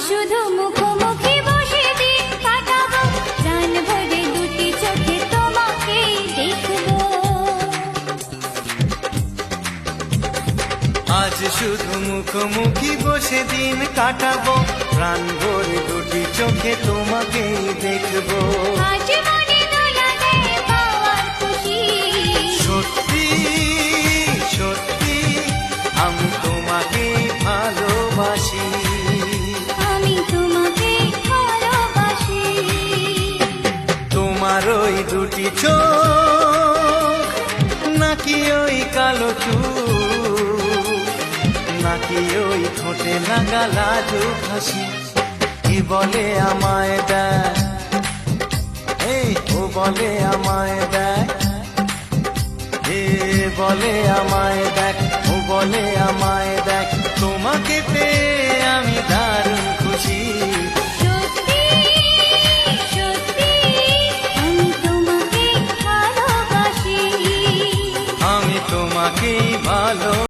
শুধু মুখোমুখি বসে দিন কাটাবো, প্রাণ ভরে দুটি চোখে তোমাকে দেখবো। আজ শুধু মুখোমুখি বসে দিন কাটাবো, প্রাণ ভরে দুটি চোখে তোমাকেই দেখবো। আজ মনে দোলা দেয় পাওয়ার খুশি, সত্যি সত্যি আমি তোমাকে ভালোবাসি। আমি তোমাকে ভালোবাসি। তোমার ওই দুটি চোখ, নাকি ওই কালো চুল, নাকি ওই ঠোঁটে লাগা লাজুক হাসি, কি বলে আমায় দেখ, এই ও বলে আমায় দেখ, এ বলে আমায় দেখ, ও বলে আমায় দেখ, তোমাকে পেয়ে আমি দারুণ খুশি। সত্যি সত্যি আমি তোমাকে ভালোবাসি। আমি তোমাকেই ভালো